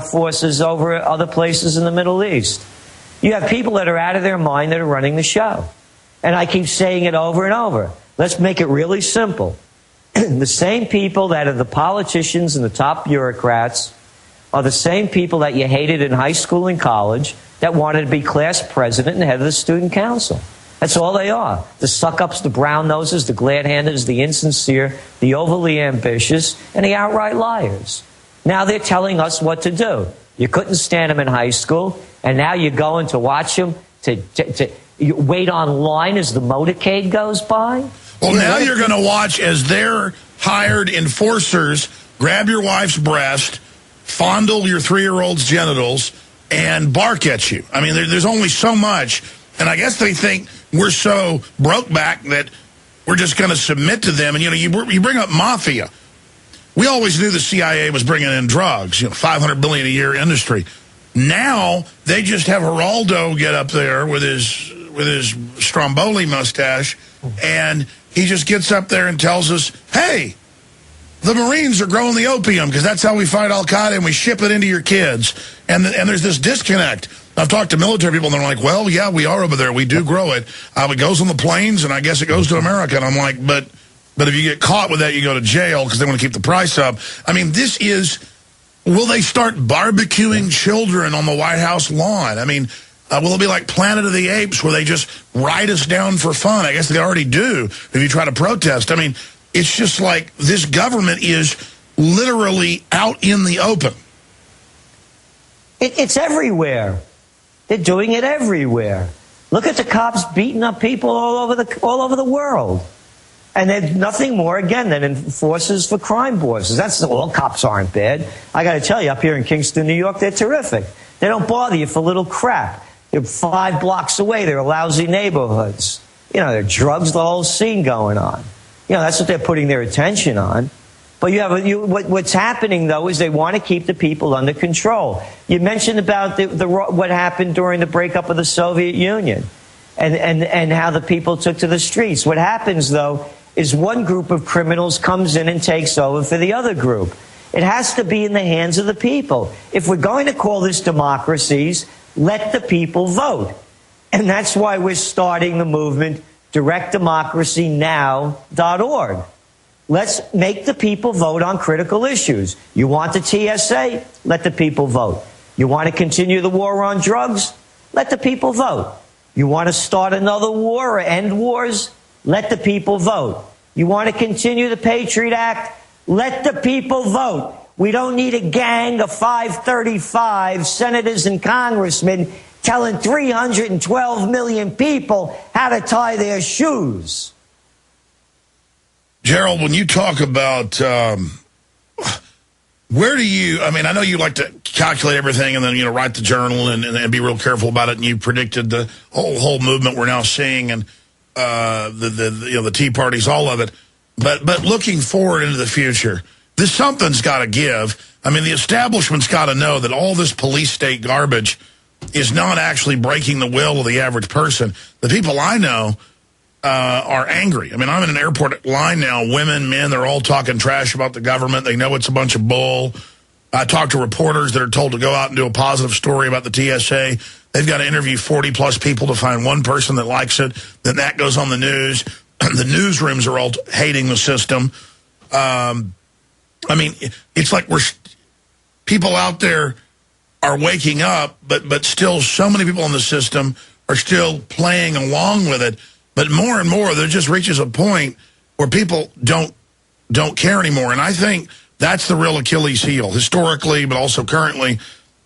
forces over other places in the Middle East. You have people that are out of their mind that are running the show. And I keep saying it over and over. Let's make it really simple. The same people that are the politicians and the top bureaucrats are the same people that you hated in high school and college that wanted to be class president and head of the student council. That's all they are. The suck-ups, the brown-nosers, the glad-handers, the insincere, the overly ambitious, and the outright liars. Now they're telling us what to do. You couldn't stand them in high school, and now you're going to watch them you wait on line as the motorcade goes by? Well, now you're going to watch as their hired enforcers grab your wife's breast, fondle your 3-year-old's genitals, and bark at you. I mean, there's only so much. And I guess they think we're so broke back that we're just going to submit to them. And, you bring up mafia. We always knew the CIA was bringing in drugs, $500 billion a year industry. Now they just have Geraldo get up there with his Stromboli mustache, and he just gets up there and tells us, hey, the Marines are growing the opium because that's how we fight Al-Qaeda, and we ship it into your kids. And there's this disconnect. I've talked to military people, and they're like, well, yeah, we are over there. We do grow it. It goes on the planes, and I guess it goes to America. And I'm like, but if you get caught with that, you go to jail because they want to keep the price up. I mean, this is, will they start barbecuing children on the White House lawn? I mean, will it be like Planet of the Apes where they just ride us down for fun? I guess they already do if you try to protest. I mean, it's just like this government is literally out in the open. It's everywhere. They're doing it everywhere. Look at the cops beating up people all over the world. And they're nothing more, again, than enforcers for crime bosses. All cops aren't bad. I got to tell you, up here in Kingston, New York, they're terrific. They don't bother you for little crap. They're 5 blocks away. They're lousy neighborhoods. There are drugs, the whole scene going on. That's what they're putting their attention on. But what's happening, though, is they want to keep the people under control. You mentioned about what happened during the breakup of the Soviet Union and how the people took to the streets. What happens, though, is one group of criminals comes in and takes over for the other group. It has to be in the hands of the people. If we're going to call this democracies, let the people vote. And that's why we're starting the movement directdemocracynow.org. Let's make the people vote on critical issues. You want the TSA? Let the people vote. You want to continue the war on drugs? Let the people vote. You want to start another war or end wars? Let the people vote. You want to continue the Patriot Act? Let the people vote. We don't need a gang of 535 senators and congressmen telling 312 million people how to tie their shoes. Gerald, when you talk about where do you, I mean, I know you like to calculate everything and then, write the journal and be real careful about it, and you predicted the whole movement we're now seeing and the Tea Parties, all of it. But looking forward into the future, something's got to give. I mean, the establishment's got to know that all this police state garbage is not actually breaking the will of the average person. The people I know are angry. I mean, I'm in an airport line now. Women, men, they're all talking trash about the government. They know it's a bunch of bull. I talk to reporters that are told to go out and do a positive story about the TSA. They've got to interview 40-plus people to find one person that likes it. Then that goes on the news. The newsrooms are all hating the system. I mean, it's like people out there are waking up, but still so many people in the system are still playing along with it. But more and more, there just reaches a point where people don't care anymore. And I think that's the real Achilles heel, historically, but also currently.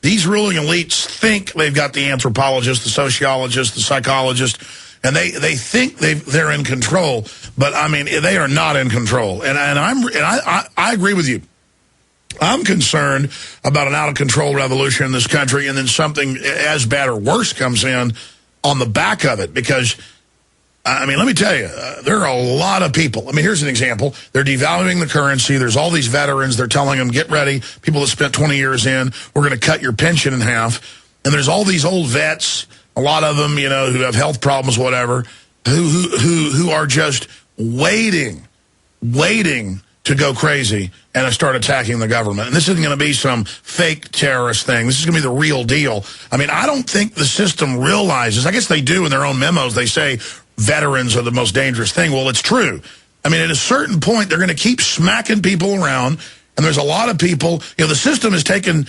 These ruling elites think they've got the anthropologists, the sociologists, the psychologists, and they think they're in control. But, I mean, they are not in control. And I agree with you. I'm concerned about an out-of-control revolution in this country, and then something as bad or worse comes in on the back of it, because I mean, let me tell you, there are a lot of people. I mean, here's an example. They're devaluing the currency. There's all these veterans. They're telling them, get ready. People that spent 20 years in, we're going to cut your pension in half. And there's all these old vets, a lot of them, who have health problems, whatever, who are just waiting to go crazy and start attacking the government. And this isn't going to be some fake terrorist thing. This is going to be the real deal. I mean, I don't think the system realizes, I guess they do in their own memos, they say veterans are the most dangerous thing. Well, it's true. I mean, at a certain point, they're going to keep smacking people around, and there's a lot of people, you know, the system has taken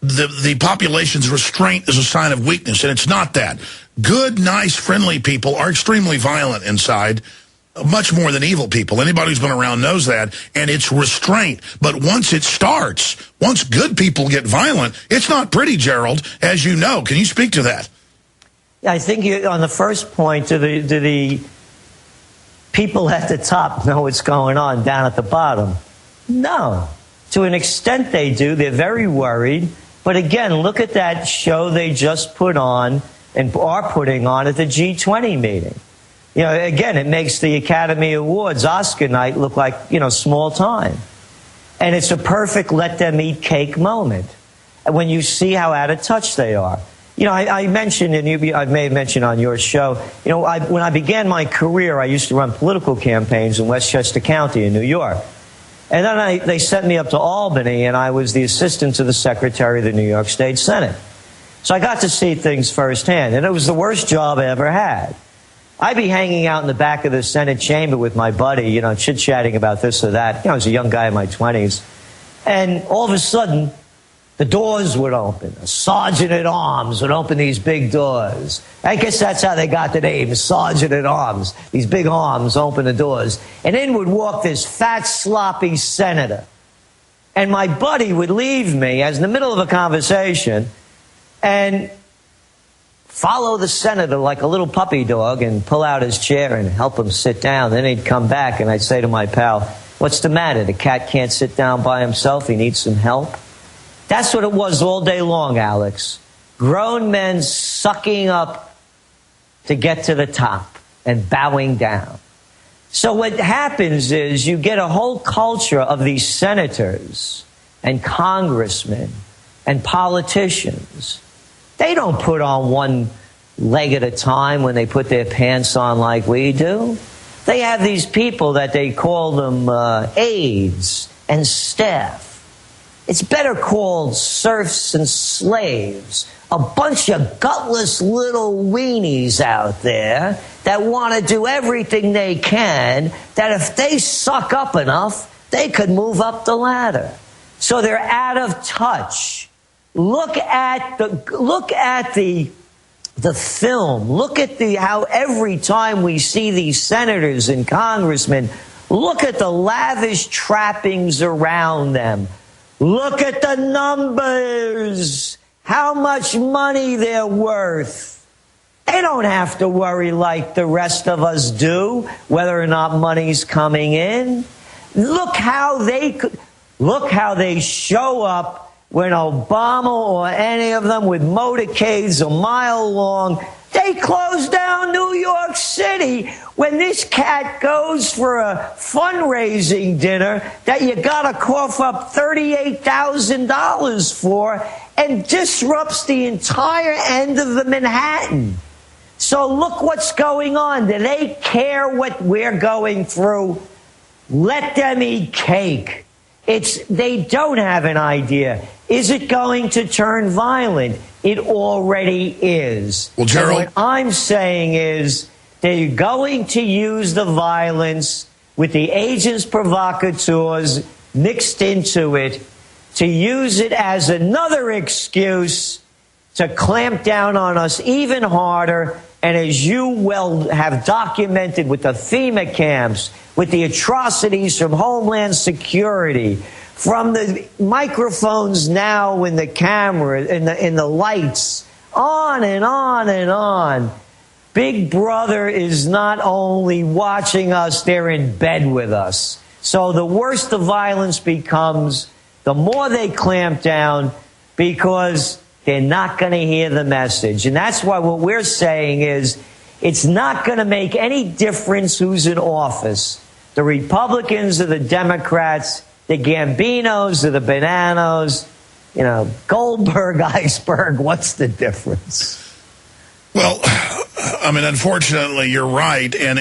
the population's restraint as a sign of weakness, and it's not that. Good, nice, friendly people are extremely violent inside, much more than evil people. Anybody who's been around knows that, and it's restraint. But once it starts, once good people get violent, it's not pretty, Gerald, as you know. Can you speak to that? Yeah, I think on the first point, do the people at the top know what's going on down at the bottom? No. To an extent they do. They're very worried. But again, look at that show they just put on and are putting on at the G20 meeting. You know, again, it makes the Academy Awards Oscar night look like, you know, small time. And it's a perfect let them eat cake moment when you see how out of touch they are. You know, I mentioned, and I may have mentioned on your show, you know, when I began my career, I used to run political campaigns in Westchester County in New York. And then they sent me up to Albany, and I was the assistant to the Secretary of the New York State Senate. So I got to see things firsthand, and it was the worst job I ever had. I'd be hanging out in the back of the Senate chamber with my buddy, you know, chit-chatting about this or that. You know, I was a young guy in my 20s. And all of a sudden, the doors would open. A sergeant at arms would open these big doors. I guess that's how they got the name, sergeant at arms. These big arms open the doors. And in would walk this fat, sloppy senator. And my buddy would leave me as in the middle of a conversation and follow the senator like a little puppy dog and pull out his chair and help him sit down. Then he'd come back and I'd say to my pal, "What's the matter? The cat can't sit down by himself. He needs some help." That's what it was all day long, Alex. Grown men sucking up to get to the top and bowing down. So what happens is you get a whole culture of these senators and congressmen and politicians. They don't put on one leg at a time when they put their pants on like we do. They have these people that they call them aides and staff. It's better called serfs and slaves. A bunch of gutless little weenies out there that want to do everything they can, that if they suck up enough, they could move up the ladder. So they're out of touch. Look at the film. Look at how every time we see these senators and congressmen, look at the lavish trappings around them. Look at the numbers, how much money they're worth. They don't have to worry like the rest of us do, whether or not money's coming in. Look how they show up when Obama or any of them with motorcades a mile long, they closed down New York City when this cat goes for a fundraising dinner that you got to cough up $38,000 for and disrupts the entire end of the Manhattan. So look what's going on. Do they care what we're going through? Let them eat cake. They don't have an idea. Is it going to turn violent? It already is. Well, Gerald, what I'm saying is they're going to use the violence with the agents provocateurs mixed into it to use it as another excuse to clamp down on us even harder. And as you well have documented with the FEMA camps, with the atrocities from Homeland Security, from the microphones now in the camera, in the lights, on and on and on. Big Brother is not only watching us, they're in bed with us. So the worse the violence becomes, the more they clamp down, because they're not going to hear the message. And that's why what we're saying is it's not going to make any difference who's in office. The Republicans or the Democrats, the Gambinos or the Bananos, you know, Goldberg, Iceberg, what's the difference? Well, I mean, unfortunately, you're right. And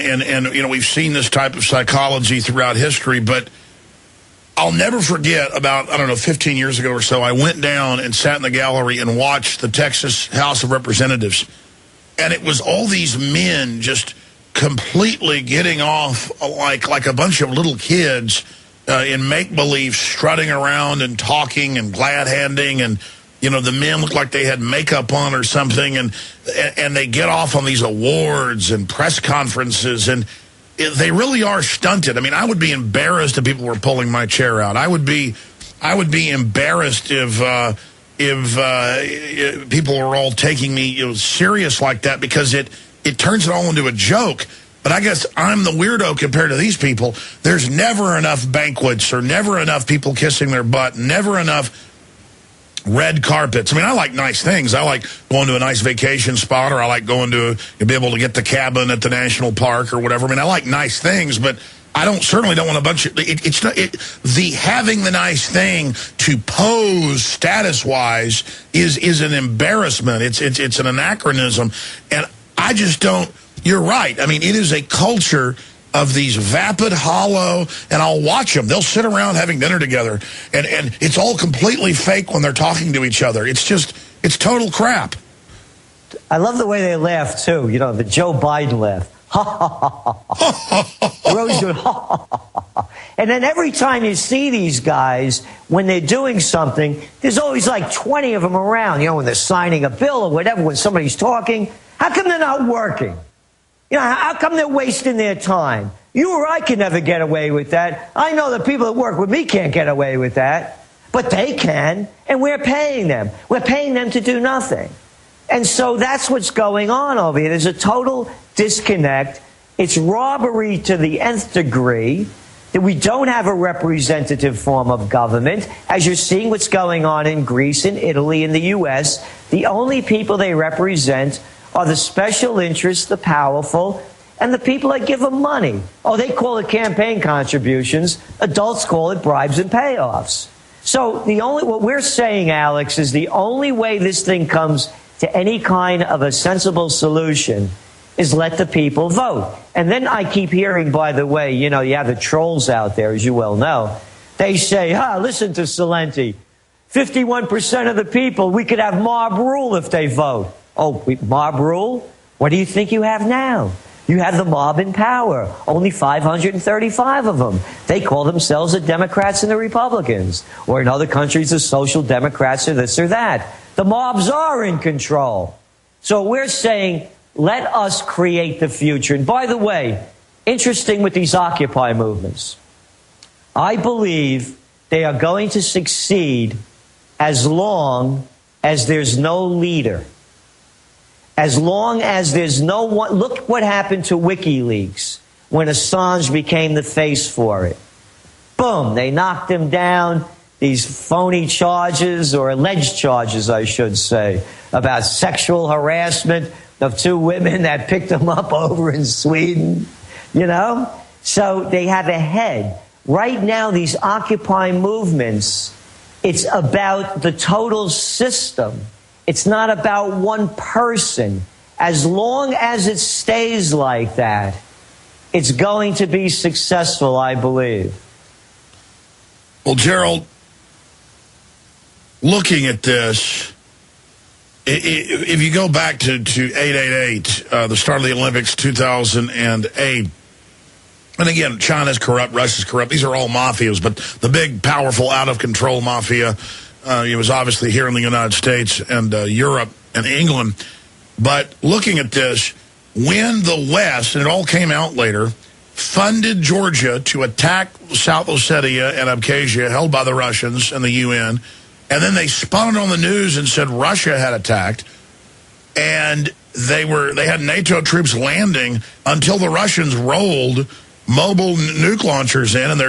you know, we've seen this type of psychology throughout history, but I'll never forget about, I don't know, 15 years ago or so, I went down and sat in the gallery and watched the Texas House of Representatives. And it was all these men just completely getting off like a bunch of little kids in make-believe, strutting around and talking and glad-handing, and the men looked like they had makeup on or something, and they get off on these awards and press conferences, and they really are stunted. I mean, I would be embarrassed if people were pulling my chair out. I would be embarrassed if people were all taking me serious like that, because it turns it all into a joke. But I guess I'm the weirdo compared to these people. There's never enough banquets, or never enough people kissing their butt, never enough red carpets. I mean, I like nice things. I like going to a nice vacation spot, or I like going to be able to get the cabin at the national park or whatever. I mean, I like nice things, but I certainly don't want a bunch of the having the nice thing to pose status-wise is an embarrassment. It's an anachronism, and I just don't. You're right. I mean, it is a culture of these vapid, hollow, and I'll watch them. They'll sit around having dinner together, and it's all completely fake when they're talking to each other. It's total crap. I love the way they laugh, too. The Joe Biden laugh. Ha, ha, ha, ha, ha. They're always doing ha, ha, ha, ha. And then every time you see these guys, when they're doing something, there's always like 20 of them around, when they're signing a bill or whatever, when somebody's talking. How come they're not working? How come they're wasting their time? You or I can never get away with that. I know the people that work with me can't get away with that, but they can, and we're paying them. We're paying them to do nothing. And so that's what's going on over here. There's a total disconnect. It's robbery to the nth degree, that we don't have a representative form of government. As you're seeing what's going on in Greece, in Italy, in the U.S., the only people they represent are the special interests, the powerful, and the people that give them money. Oh, they call it campaign contributions. Adults call it bribes and payoffs. So what we're saying, Alex, is the only way this thing comes to any kind of a sensible solution is let the people vote. And then I keep hearing, by the way, you have the trolls out there, as you well know. They say, listen to Celente. 51% of the people, we could have mob rule if they vote. Oh, mob rule? What do you think you have now? You have the mob in power. Only 535 of them. They call themselves the Democrats and the Republicans. Or in other countries, the Social Democrats or this or that. The mobs are in control. So we're saying, let us create the future. And by the way, interesting with these Occupy movements. I believe they are going to succeed as long as there's no leader. As long as there's no one. Look what happened to WikiLeaks when Assange became the face for it. Boom, they knocked him down. These phony charges, or alleged charges, I should say, about sexual harassment of two women that picked him up over in Sweden. So they have a head. Right now, these Occupy movements, it's about the total system. It's not about one person. As long as it stays like that, it's going to be successful, I believe. Well, Gerald, looking at this, if you go back to 888, the start of the Olympics, 2008, and again, China's corrupt, Russia's corrupt. These are all mafias, but the big, powerful, out-of-control mafia, it was obviously here in the United States and Europe and England. But looking at this, when the West, and it all came out later, funded Georgia to attack South Ossetia and Abkhazia, held by the Russians and the UN, and then they spun it on the news and said Russia had attacked, and they had NATO troops landing until the Russians rolled mobile nuke launchers in, and they're